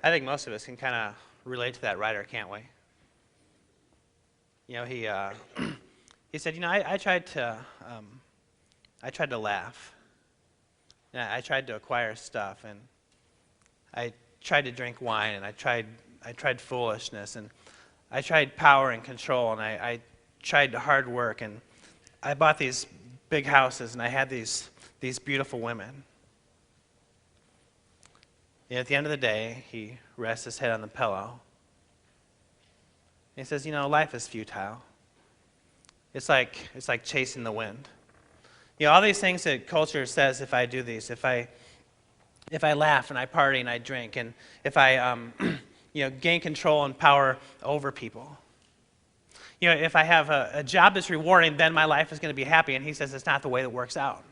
I think most of us can kind of relate to that writer, can't we? He he said, I tried to laugh. And I tried to acquire stuff, and I tried to drink wine, and I tried foolishness, and I tried power and control, and I tried hard work, and I bought these big houses, and I had these beautiful women. And at the end of the day, he rests his head on the pillow. And he says, life is futile. It's like chasing the wind. All these things that culture says, if I do these, if I laugh and I party and I drink, and if I gain control and power over people, if I have a job that's rewarding, then my life is going to be happy. And he says it's not the way that works out.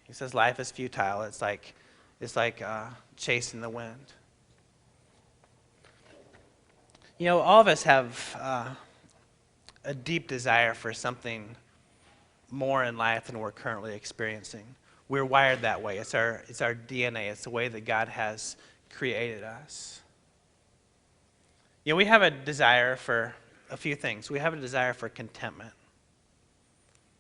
He says life is futile. It's like chasing the wind. All of us have a deep desire for something more in life than we're currently experiencing. We're wired that way. It's our DNA. It's the way that God has created us. We have a desire for a few things. We have a desire for contentment.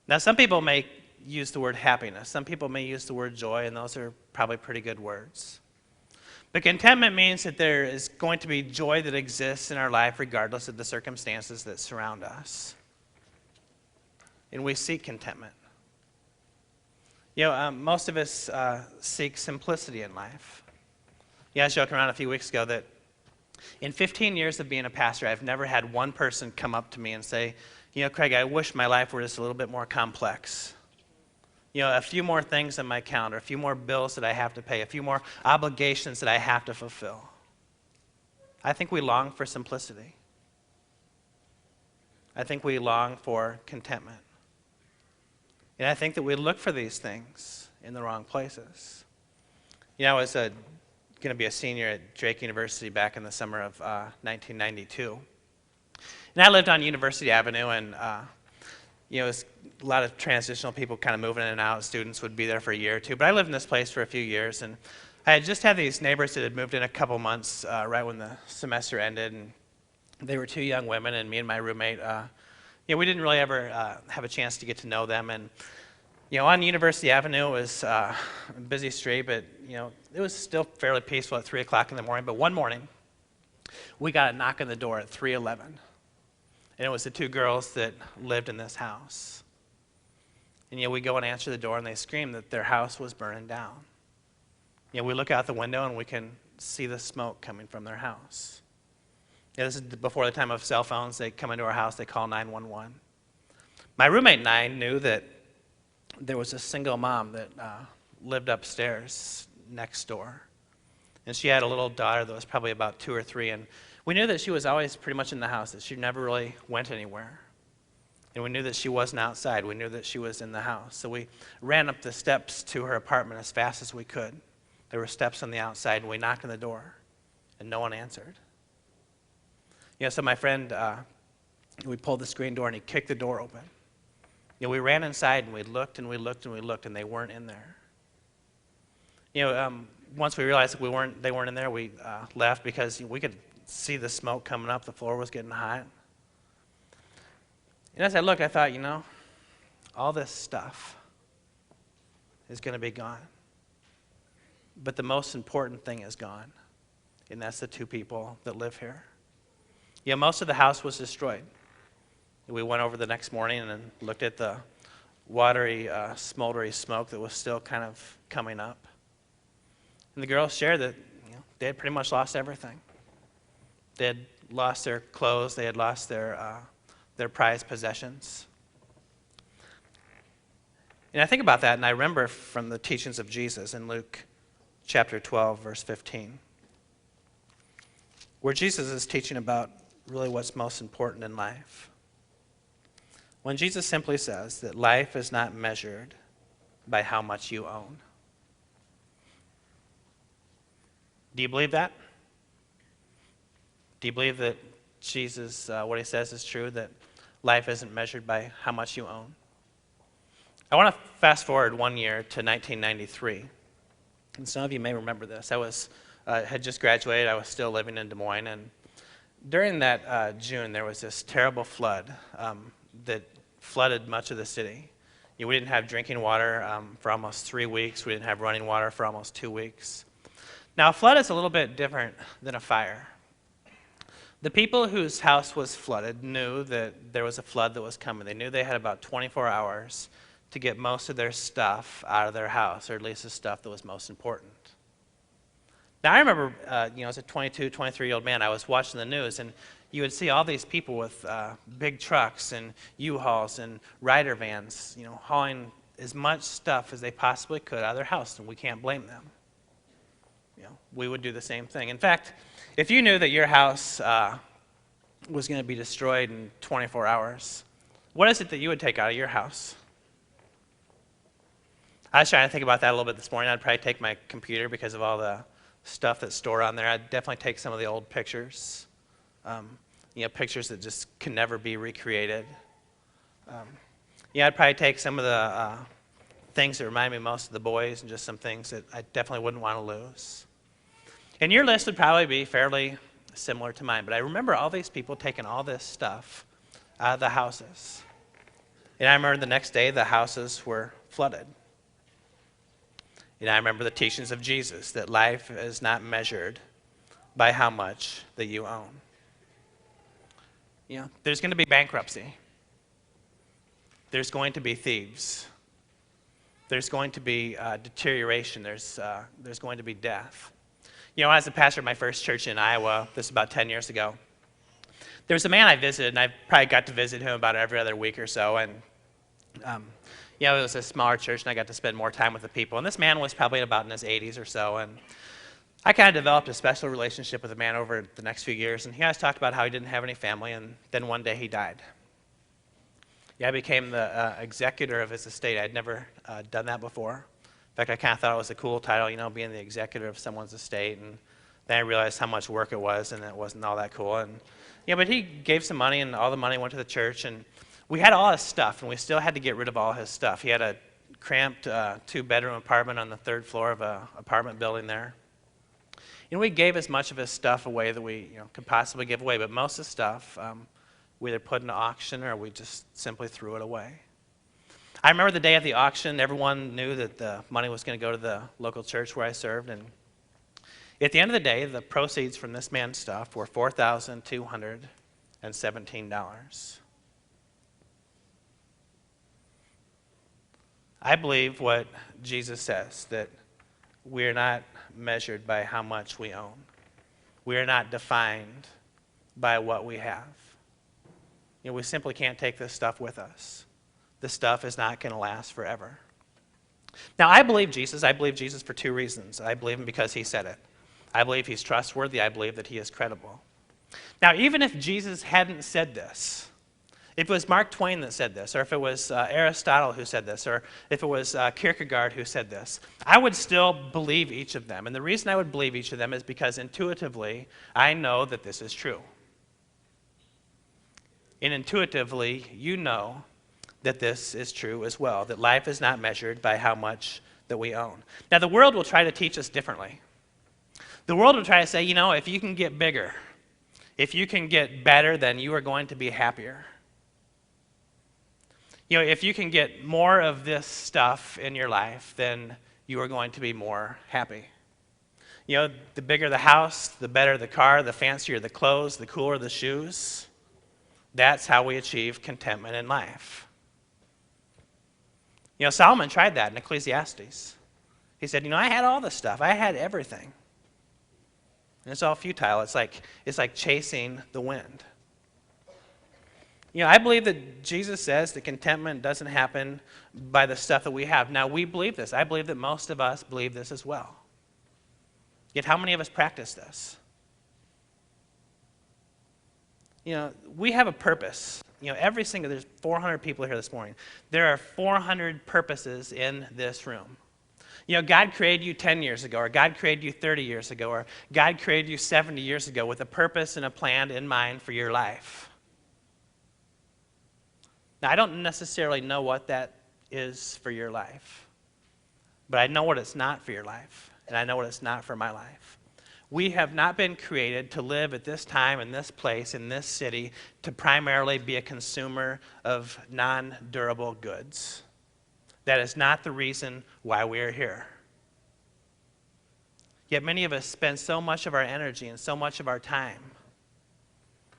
Now, some people may use the word happiness. Some people may use the word joy, and those are probably pretty good words. But contentment means that there is going to be joy that exists in our life regardless of the circumstances that surround us. And we seek contentment. Most of us seek simplicity in life. I was joking around a few weeks ago that in 15 years of being a pastor, I've never had one person come up to me and say, Craig, I wish my life were just a little bit more complex. A few more things on my calendar, a few more bills that I have to pay, a few more obligations that I have to fulfill. I think we long for simplicity. I think we long for contentment. And I think that we look for these things in the wrong places. I was going to be a senior at Drake University back in the summer of 1992. And I lived on University Avenue, and it was a lot of transitional people kind of moving in and out. Students would be there for a year or two. But I lived in this place for a few years, and I had just had these neighbors that had moved in a couple months right when the semester ended, and they were two young women, and me and my roommate, we didn't really ever have a chance to get to know them. And on University Avenue, it was a busy street, but it was still fairly peaceful at 3 o'clock in the morning. But one morning, we got a knock on the door at 3:11. And it was the two girls that lived in this house. And we go and answer the door, and they scream that their house was burning down. We look out the window, and we can see the smoke coming from their house. This is before the time of cell phones. They come into our house, they call 911. My roommate and I knew that there was a single mom that lived upstairs next door. And she had a little daughter that was probably about 2 or 3, and we knew that she was always pretty much in the house, that she never really went anywhere. And we knew that she wasn't outside. We knew that she was in the house. So we ran up the steps to her apartment as fast as we could. There were steps on the outside, and we knocked on the door, and no one answered. So my friend, we pulled the screen door, and he kicked the door open. We ran inside, and we looked, and we looked, and we looked, and they weren't in there. Once we realized that they weren't in there, we left because we could see the smoke coming up. The floor was getting hot. And as I looked, I thought, all this stuff is going to be gone. But the most important thing is gone, and that's the two people that live here. Most of the house was destroyed. We went over the next morning and looked at the watery, smoldery smoke that was still kind of coming up. And the girls shared that they had pretty much lost everything. They had lost their clothes. They had lost their prized possessions. And I think about that, and I remember from the teachings of Jesus in Luke chapter 12, verse 15, where Jesus is teaching about really what's most important in life. When Jesus simply says that life is not measured by how much you own. Do you believe that? Do you believe that Jesus, what he says is true, that life isn't measured by how much you own? I want to fast forward 1 year to 1993. And some of you may remember this. I had just graduated. I was still living in Des Moines, and during that June, there was this terrible flood that flooded much of the city. We didn't have drinking water for almost 3 weeks. We didn't have running water for almost 2 weeks. Now, a flood is a little bit different than a fire. The people whose house was flooded knew that there was a flood that was coming. They knew they had about 24 hours to get most of their stuff out of their house, or at least the stuff that was most important. Now, I remember, as a 22, 23-year-old man, I was watching the news, and you would see all these people with big trucks and U-Hauls and rider vans, hauling as much stuff as they possibly could out of their house, and we can't blame them. We would do the same thing. In fact, if you knew that your house was going to be destroyed in 24 hours, what is it that you would take out of your house? I was trying to think about that a little bit this morning. I'd probably take my computer because of all the stuff that's stored on there. I'd definitely take some of the old pictures, pictures that just can never be recreated. I'd probably take some of the things that remind me most of the boys and just some things that I definitely wouldn't want to lose. And your list would probably be fairly similar to mine, but I remember all these people taking all this stuff out of the houses. And I remember the next day the houses were flooded. And I remember the teachings of Jesus that life is not measured by how much that you own. There's going to be bankruptcy. There's going to be thieves. There's going to be deterioration. There's going to be death. As a pastor of my first church in Iowa, this was about 10 years ago, there was a man I visited, and I probably got to visit him about every other week or so, and it was a smaller church, and I got to spend more time with the people. And this man was probably about in his 80s or so, and I kind of developed a special relationship with the man over the next few years, and he always talked about how he didn't have any family, and then one day he died. I became the executor of his estate. I'd never done that before. In fact, I kind of thought it was a cool title, being the executor of someone's estate, and then I realized how much work it was, and it wasn't all that cool. And but he gave some money, and all the money went to the church, and we had all his stuff, and we still had to get rid of all his stuff. He had a cramped 2-bedroom apartment on the 3rd floor of an apartment building there. We gave as much of his stuff away that we could possibly give away, but most of the stuff we either put into auction or we just simply threw it away. I remember the day of the auction, everyone knew that the money was going to go to the local church where I served, and at the end of the day, the proceeds from this man's stuff were $4,217. I believe what Jesus says, that we're not measured by how much we own. We are not defined by what we have. We simply can't take this stuff with us. This stuff is not going to last forever. Now, I believe Jesus. I believe Jesus for 2 reasons. I believe him because he said it. I believe he's trustworthy. I believe that he is credible. Now, even if Jesus hadn't said this, if it was Mark Twain that said this, or if it was Aristotle who said this, or if it was Kierkegaard who said this, I would still believe each of them. And the reason I would believe each of them is because intuitively, I know that this is true. And intuitively, you know that this is true as well, that life is not measured by how much that we own. Now, the world will try to teach us differently. The world will try to say, if you can get bigger, if you can get better, then you are going to be happier. If you can get more of this stuff in your life, then you are going to be more happy. The bigger the house, the better the car, the fancier the clothes, the cooler the shoes. That's how we achieve contentment in life. Solomon tried that in Ecclesiastes. He said, I had all this stuff. I had everything. And it's all futile. It's like chasing the wind. I believe that Jesus says that contentment doesn't happen by the stuff that we have. Now, we believe this. I believe that most of us believe this as well. Yet how many of us practice this? We have a purpose. There's 400 people here this morning. There are 400 purposes in this room. God created you 10 years ago, or God created you 30 years ago, or God created you 70 years ago with a purpose and a plan in mind for your life. Now, I don't necessarily know what that is for your life, but I know what it's not for your life. and I know what it's not for my life. We have not been created to live at this time, in this place, in this city, to primarily be a consumer of non-durable goods. That is not the reason why we are here. Yet many of us spend so much of our energy and so much of our time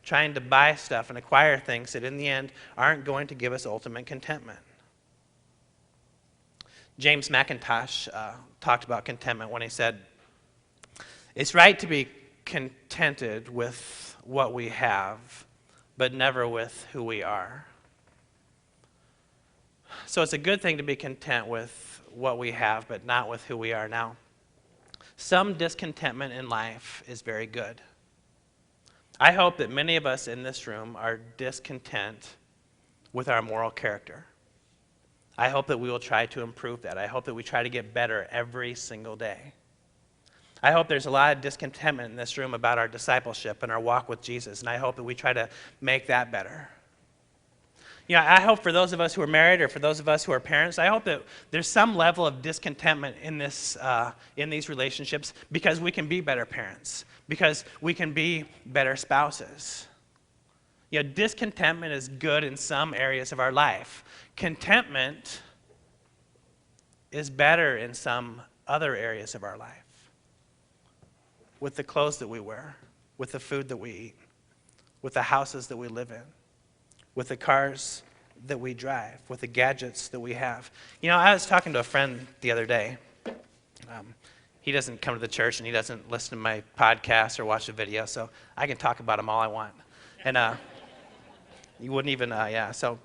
trying to buy stuff and acquire things that in the end aren't going to give us ultimate contentment. James McIntosh talked about contentment when he said, "It's right to be contented with what we have, but never with who we are." So it's a good thing to be content with what we have, but not with who we are. Now, some discontentment in life is very good. I hope that many of us in this room are discontent with our moral character. I hope that we will try to improve that. I hope that we try to get better every single day. I hope there's a lot of discontentment in this room about our discipleship and our walk with Jesus, and I hope that we try to make that better. You know, I hope for those of us who are married or for those of us who are parents, I hope that there's some level of discontentment in these relationships because we can be better parents, because we can be better spouses. You know, discontentment is good in some areas of our life. Contentment is better in some other areas of our life. With the clothes that we wear, with the food that we eat, with the houses that we live in, with the cars that we drive, with the gadgets that we have. You know, I was talking to a friend the other day. He doesn't come to the church and he doesn't listen to my podcast or watch the video, so I can talk about him all I want. And you wouldn't even, So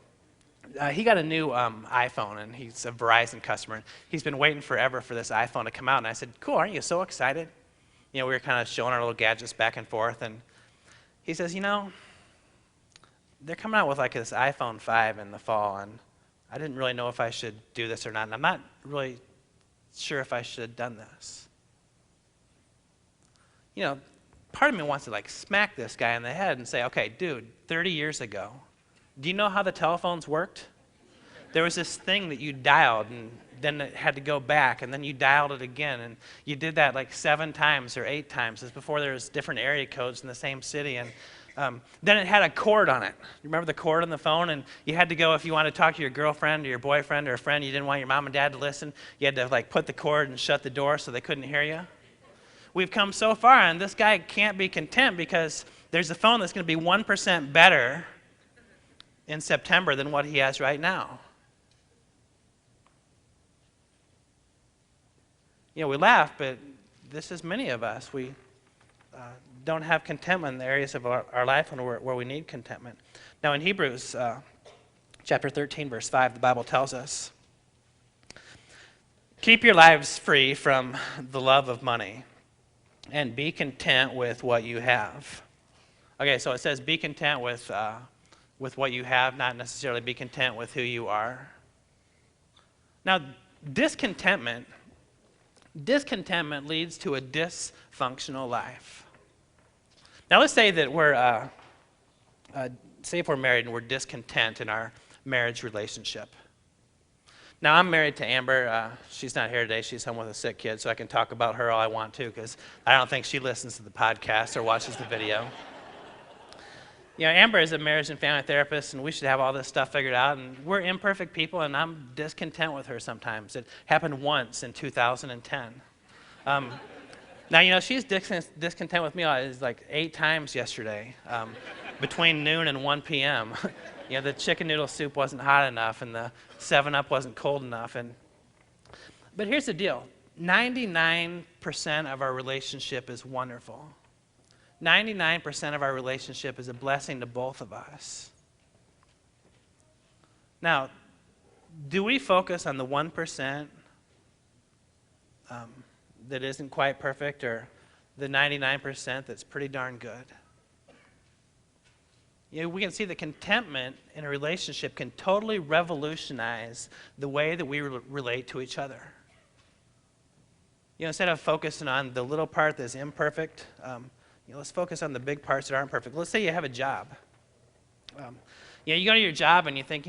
he got a new iPhone, and he's a Verizon customer. He's been waiting forever for this iPhone to come out, and I said, "Cool, aren't you so excited?" You know, we were kind of showing our little gadgets back and forth, and he says, "You know, they're coming out with like this iPhone 5 in the fall, and I didn't really know if I should do this or not, and I'm not really sure if I should have done this." You know, part of me wants to like smack this guy in the head and say, "Okay, dude, 30 years ago, do you know how the telephones worked? There was this thing that you dialed, and then it had to go back, and then you dialed it again, and you did that like 7 times or 8 times. This before there was different area codes in the same city, and then it had a cord on it. You remember the cord on the phone? And you had to go, if you wanted to talk to your girlfriend or your boyfriend or a friend, you didn't want your mom and dad to listen, you had to like put the cord and shut the door so they couldn't hear you. We've come so far, and this guy can't be content because there's a phone that's going to be 1% better in September than what he has right now. You know, we laugh, but this is many of us. We don't have contentment in the areas of our life where we need contentment. Now in Hebrews chapter 13, verse 5, the Bible tells us, "Keep your lives free from the love of money and be content with what you have." Okay, so it says be content with what you have, not necessarily be content with who you are. Now, discontentment leads to a dysfunctional life. Now, let's say that say if we're married and we're discontent in our marriage relationship. Now, I'm married to Amber. She's not here today. She's home with a sick kid, so I can talk about her all I want to, because I don't think she listens to the podcast or watches the video. You know, Amber is a marriage and family therapist, and we should have all this stuff figured out, and we're imperfect people, and I'm discontent with her sometimes. It happened once in 2010. Now, you know, she's discontent with me like 8 times yesterday, between noon and 1 p.m. You know, the chicken noodle soup wasn't hot enough, and the 7-Up wasn't cold enough. But here's the deal. 99% of our relationship is wonderful. 99% of our relationship is a blessing to both of us. Now, do we focus on the 1% that isn't quite perfect, or the 99% that's pretty darn good? You know, we can see that contentment in a relationship can totally revolutionize the way that we relate to each other. You know, instead of focusing on the little part that's imperfect, let's focus on the big parts that aren't perfect. Let's say you have a job. You go to your job and you think,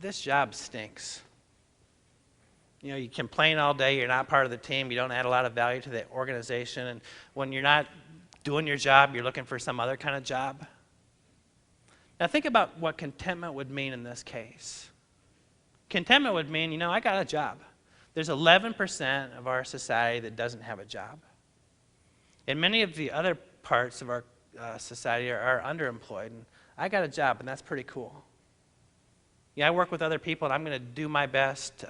this job stinks. You complain all day, you're not part of the team, you don't add a lot of value to the organization, and when you're not doing your job, you're looking for some other kind of job. Now think about what contentment would mean in this case. Contentment would mean, I got a job. There's 11% of our society that doesn't have a job. And many of the other parts of our society are underemployed, and I got a job, and that's pretty cool. I work with other people, and I'm going to do my best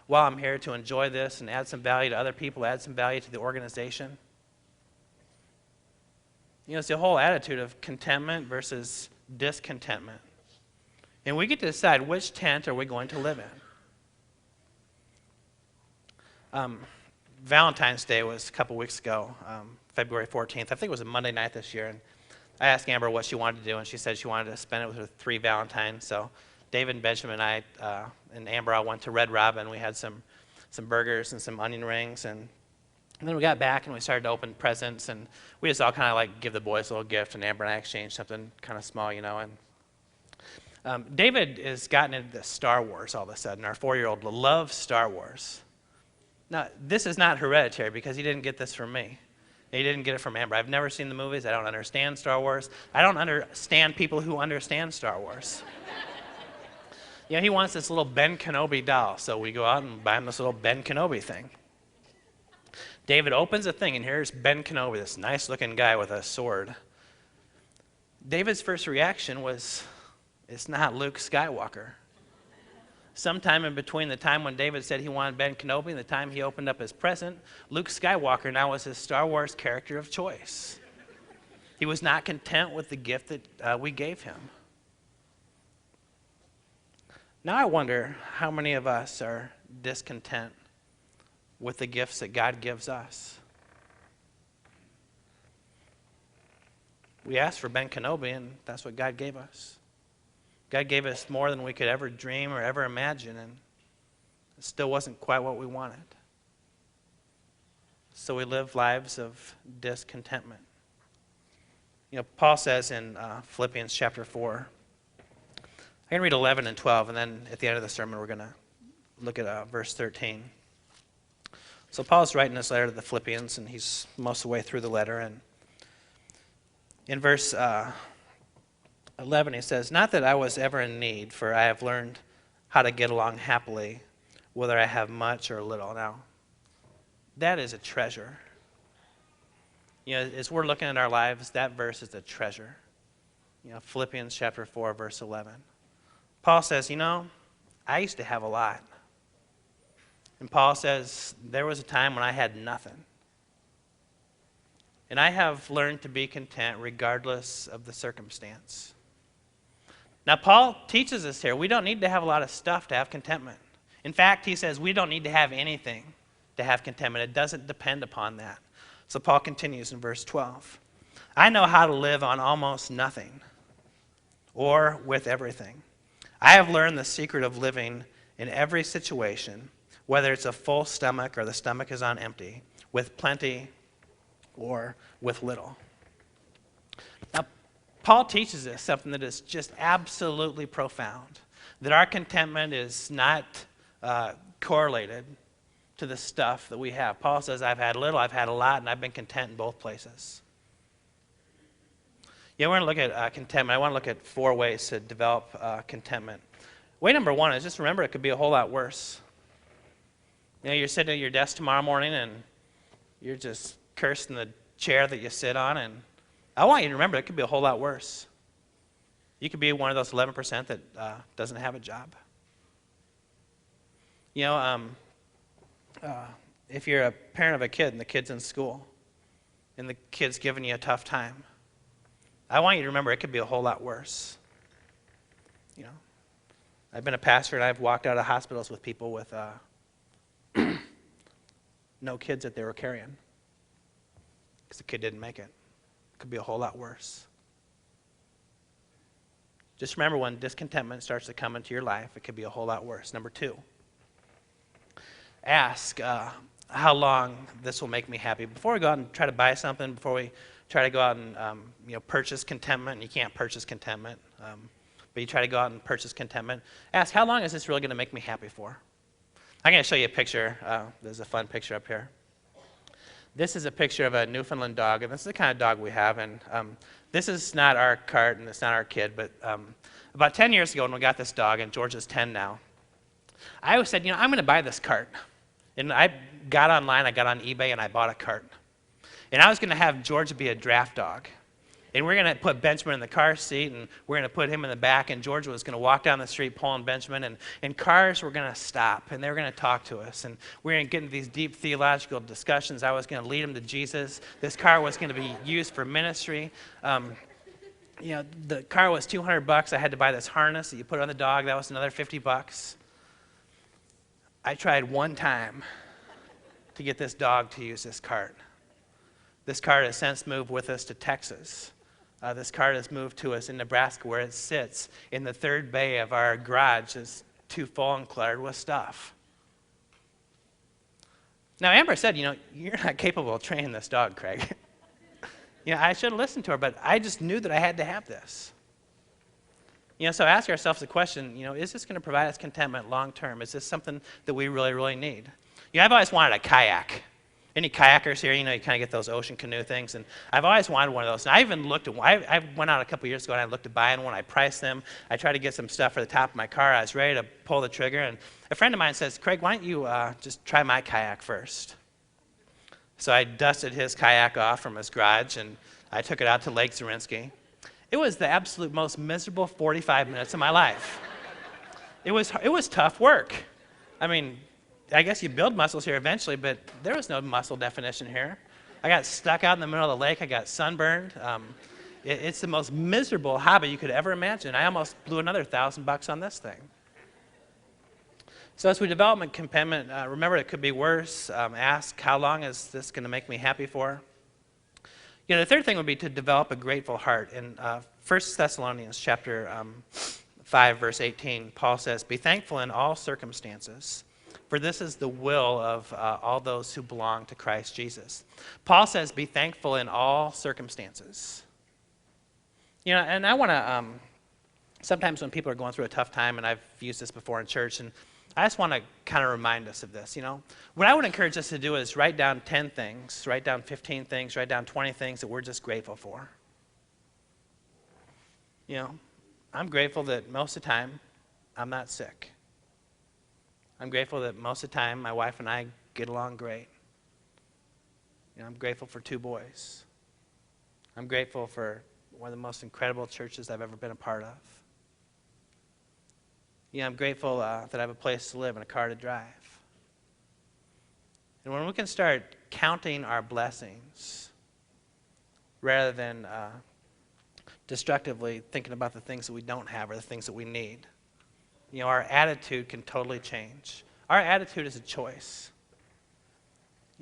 while I'm here to enjoy this and add some value to other people, add some value to the organization. It's the whole attitude of contentment versus discontentment. And we get to decide which tent are we going to live in. Valentine's Day was a couple weeks ago, February 14th. I think it was a Monday night this year. And I asked Amber what she wanted to do, and she said she wanted to spend it with her 3 Valentines. So David and Benjamin and I and Amber all went to Red Robin. We had some burgers and some onion rings, and then we got back and we started to open presents, and we just all kind of like give the boys a little gift, and Amber and I exchanged something kind of small, And David has gotten into Star Wars all of a sudden. Our 4-year-old loves Star Wars. Now, this is not hereditary because he didn't get this from me. He didn't get it from Amber. I've never seen the movies. I don't understand Star Wars. I don't understand people who understand Star Wars. He wants this little Ben Kenobi doll, so we go out and buy him this little Ben Kenobi thing. David opens the thing, and here's Ben Kenobi, this nice-looking guy with a sword. David's first reaction was, it's not Luke Skywalker. Sometime in between the time when David said he wanted Ben Kenobi and the time he opened up his present, Luke Skywalker now was his Star Wars character of choice. He was not content with the gift that we gave him. Now I wonder how many of us are discontent with the gifts that God gives us. We asked for Ben Kenobi, and that's what God gave us. God gave us more than we could ever dream or ever imagine, and it still wasn't quite what we wanted. So we live lives of discontentment. Paul says in Philippians chapter 4, I can read 11 and 12, and then at the end of the sermon, we're going to look at verse 13. So Paul's writing this letter to the Philippians, and he's most of the way through the letter. And in verse 11, he says, "Not that I was ever in need, for I have learned how to get along happily, whether I have much or little." Now, that is a treasure. As we're looking at our lives, that verse is a treasure. Philippians chapter 4, verse 11. Paul says, I used to have a lot. And Paul says, there was a time when I had nothing. And I have learned to be content regardless of the circumstance. Now, Paul teaches us here, we don't need to have a lot of stuff to have contentment. In fact, he says we don't need to have anything to have contentment. It doesn't depend upon that. So Paul continues in verse 12. I know how to live on almost nothing or with everything. I have learned the secret of living in every situation, whether it's a full stomach or the stomach is on empty, with plenty or with little. Now, Paul teaches us something that is just absolutely profound, that our contentment is not correlated to the stuff that we have. Paul says, I've had little, I've had a lot, and I've been content in both places. We're going to look at contentment. I want to look at 4 ways to develop contentment. Way number 1 is just remember it could be a whole lot worse. You're sitting at your desk tomorrow morning and you're just cursing the chair that you sit on, and I want you to remember it could be a whole lot worse. You could be one of those 11% that doesn't have a job. If you're a parent of a kid and the kid's in school and the kid's giving you a tough time, I want you to remember it could be a whole lot worse. I've been a pastor and I've walked out of hospitals with people with no kids that they were carrying because the kid didn't make it. It could be a whole lot worse. Just remember when discontentment starts to come into your life, it could be a whole lot worse. Number 2, ask how long this will make me happy. Before we go out and try to buy something, before we try to go out and purchase contentment, and you can't purchase contentment, but you try to go out and purchase contentment, ask how long is this really going to make me happy for? I'm going to show you a picture. There's a fun picture up here. This is a picture of a Newfoundland dog, and this is the kind of dog we have. And this is not our cart, and it's not our kid, but about 10 years ago when we got this dog, and George is 10 now, I always said, I'm going to buy this cart. And I got online, I got on eBay, and I bought a cart. And I was going to have George be a draft dog. And we're going to put Benjamin in the car seat, and we're going to put him in the back, and George was going to walk down the street pulling Benjamin, and cars were going to stop, and they were going to talk to us. And we were going to get into these deep theological discussions. I was going to lead him to Jesus. This car was going to be used for ministry. The car was $200. I had to buy this harness that you put on the dog. That was another $50. I tried one time to get this dog to use this cart. This cart has since moved with us to Texas. This cart has moved to us in Nebraska, where it sits in the third bay of our garage. It's too full and cluttered with stuff. Now, Amber said, you're not capable of training this dog, Craig. I should have listened to her, but I just knew that I had to have this. So ask ourselves the question, is this going to provide us contentment long term? Is this something that we really, really need? I've always wanted a kayak. Any kayakers here, you kind of get those ocean canoe things, and I've always wanted one of those. And I even looked at one. I went out a couple years ago and I looked at buying one. I priced them. I tried to get some stuff for the top of my car. I was ready to pull the trigger, and a friend of mine says, Craig, why don't you just try my kayak first? So I dusted his kayak off from his garage, and I took it out to Lake Zarinsky. It was the absolute most miserable 45 minutes of my life. It was tough work. I guess you build muscles here eventually, but there was no muscle definition here. I got stuck out in the middle of the lake. I got sunburned. It's the most miserable hobby you could ever imagine. I almost blew another $1,000 on this thing. So as we develop contentment, remember it could be worse. Ask, how long is this going to make me happy for? The third thing would be to develop a grateful heart. In 1 Thessalonians chapter 5, verse 18, Paul says, be thankful in all circumstances, for this is the will of all those who belong to Christ Jesus. Paul says, be thankful in all circumstances. And I want to, sometimes when people are going through a tough time, and I've used this before in church, and I just want to kind of remind us of this, What I would encourage us to do is write down 10 things, write down 15 things, write down 20 things that we're just grateful for. I'm grateful that most of the time I'm not sick. I'm grateful that most of the time my wife and I get along great. I'm grateful for 2 boys. I'm grateful for one of the most incredible churches I've ever been a part of. I'm grateful that I have a place to live and a car to drive. And when we can start counting our blessings rather than destructively thinking about the things that we don't have or the things that we need, our attitude can totally change. Our attitude is a choice.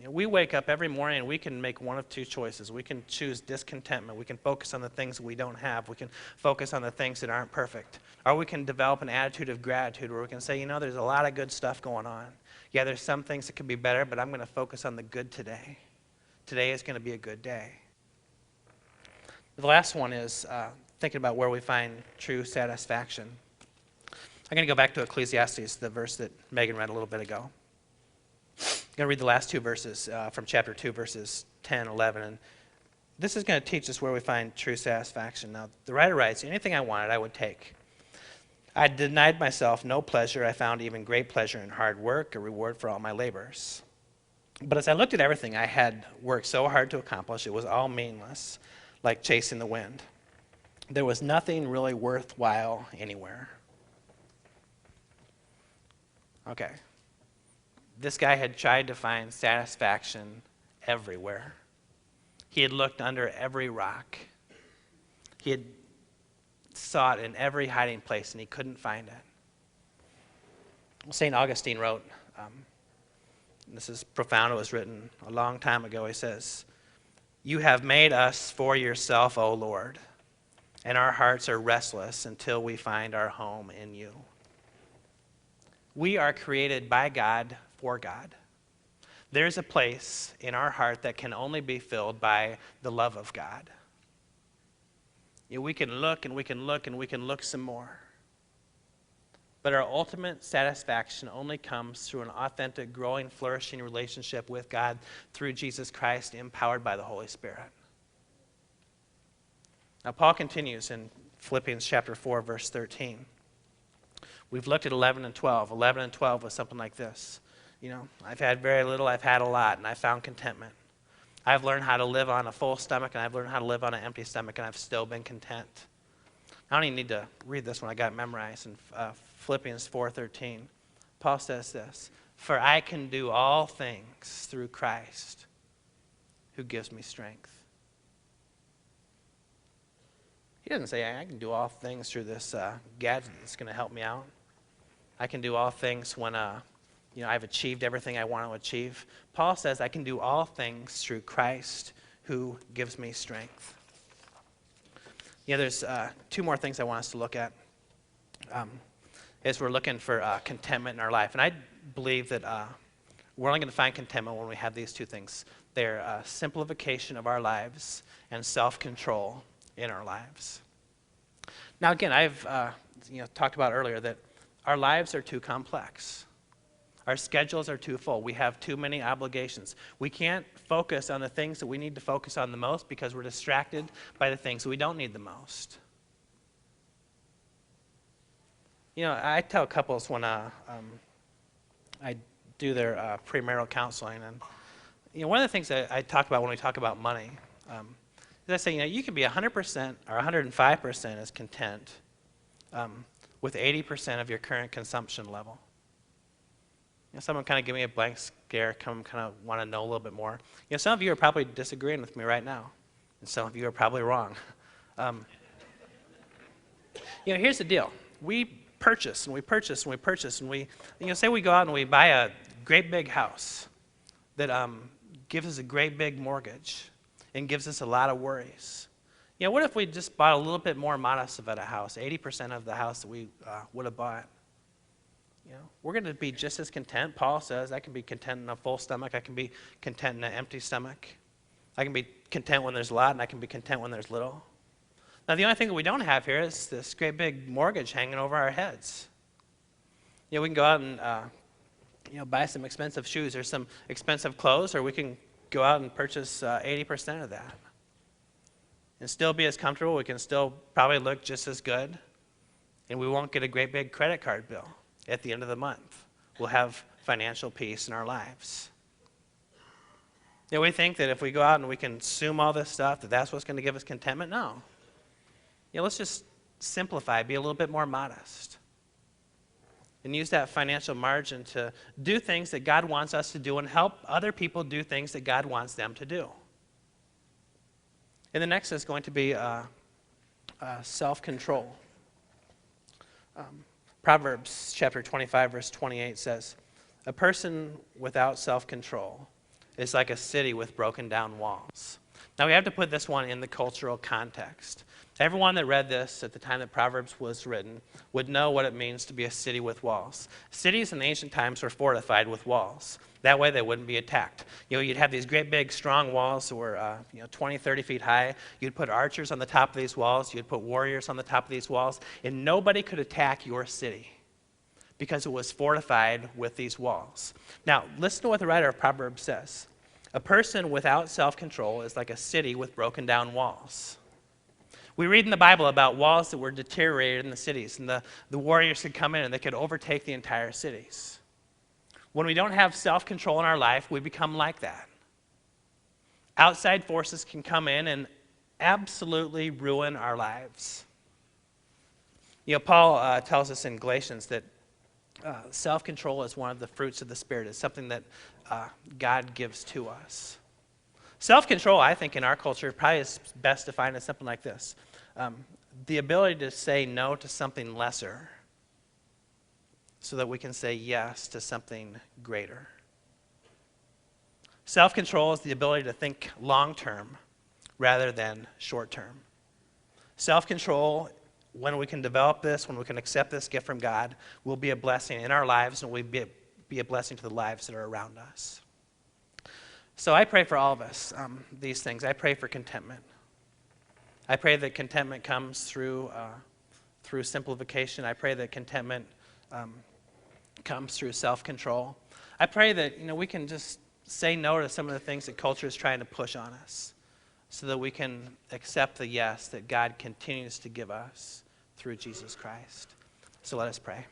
We wake up every morning and we can make one of 2 choices. We can choose discontentment. We can focus on the things that we don't have. We can focus on the things that aren't perfect. Or we can develop an attitude of gratitude where we can say, there's a lot of good stuff going on. Yeah, there's some things that could be better, but I'm going to focus on the good today. Today is going to be a good day. The last one is thinking about where we find true satisfaction. I'm going to go back to Ecclesiastes, the verse that Megan read a little bit ago. I'm going to read the last 2 verses from chapter 2, verses 10, 11. And this is going to teach us where we find true satisfaction. Now, the writer writes, anything I wanted, I would take. I denied myself no pleasure. I found even great pleasure in hard work, a reward for all my labors. But as I looked at everything I had worked so hard to accomplish, it was all meaningless, like chasing the wind. There was nothing really worthwhile anywhere. Okay. This guy had tried to find satisfaction everywhere. He had looked under every rock. He had sought in every hiding place, and he couldn't find it. St. Augustine wrote, this is profound, it was written a long time ago, he says, you have made us for yourself, O Lord, and our hearts are restless until we find our home in you. We are created by God for God. There's a place in our heart that can only be filled by the love of God. We can look and we can look and we can look some more. but our ultimate satisfaction only comes through an authentic, growing, flourishing relationship with God through Jesus Christ, empowered by the Holy Spirit. Now, Paul continues in Philippians chapter 4, verse 13. We've looked at 11 and 12. 11 and 12 was something like this. I've had very little, I've had a lot, and I found contentment. I've learned how to live on a full stomach, and I've learned how to live on an empty stomach, and I've still been content. I don't even need to read this one. I got it memorized in Philippians 4:13. Paul says this, "For I can do all things through Christ who gives me strength." He doesn't say, I can do all things through this gadget that's going to help me out. I can do all things when I've achieved everything I want to achieve. Paul says, I can do all things through Christ who gives me strength. There's two more things I want us to look at as we're looking for contentment in our life. And I believe that we're only going to find contentment when we have these two things. They're simplification of our lives and self-control in our lives. Now, again, I've talked about earlier that our lives are too complex. Our schedules are too full. We have too many obligations. We can't focus on the things that we need to focus on the most because we're distracted by the things we don't need the most. I tell couples when I do their premarital counseling, and one of the things that I talk about when we talk about money is I say, you can be 100% or 105% as content with 80% of your current consumption level. Someone kind of give me a blank stare, kind of want to know a little bit more. Some of you are probably disagreeing with me right now, and some of you are probably wrong. Here's the deal. We purchase, and we purchase, and we purchase, and we, say we go out and we buy a great big house that gives us a great big mortgage and gives us a lot of worries. What if we just bought a little bit more modest of a house, 80% of the house that we would have bought? We're going to be just as content. Paul says I can be content in a full stomach. I can be content in an empty stomach. I can be content when there's a lot, and I can be content when there's little. Now, the only thing that we don't have here is this great big mortgage hanging over our heads. We can go out and buy some expensive shoes or some expensive clothes, or we can go out and purchase 80% of that and still be as comfortable. We can still probably look just as good, and we won't get a great big credit card bill at the end of the month. We'll have financial peace in our lives. We think that if we go out and we consume all this stuff, that's what's going to give us contentment. No. Let's just simplify, be a little bit more modest, and use that financial margin to do things that God wants us to do and help other people do things that God wants them to do. And the next is going to be self-control. Proverbs chapter 25, verse 28 says, "A person without self-control is like a city with broken down walls." Now we have to put this one in the cultural context. Everyone that read this at the time that Proverbs was written would know what it means to be a city with walls. Cities in ancient times were fortified with walls. That way they wouldn't be attacked. You'd have these great big strong walls that were 20, 30 feet high. You'd put archers on the top of these walls. You'd put warriors on the top of these walls. And nobody could attack your city because it was fortified with these walls. Now, listen to what the writer of Proverbs says. "A person without self-control is like a city with broken down walls." We read in the Bible about walls that were deteriorated in the cities, and the warriors could come in and they could overtake the entire cities. When we don't have self-control in our life, we become like that. Outside forces can come in and absolutely ruin our lives. Paul tells us in Galatians that self-control is one of the fruits of the Spirit. It's something that God gives to us. Self-control, I think, in our culture probably is best defined as something like this. The ability to say no to something lesser so that we can say yes to something greater. Self-control is the ability to think long-term rather than short-term. Self-control, when we can develop this, when we can accept this gift from God, will be a blessing in our lives, and will be a blessing to the lives that are around us. So I pray for all of us, these things. I pray for contentment. I pray that contentment comes through simplification. I pray that contentment comes through self-control. I pray that we can just say no to some of the things that culture is trying to push on us, so that we can accept the yes that God continues to give us through Jesus Christ. So let us pray.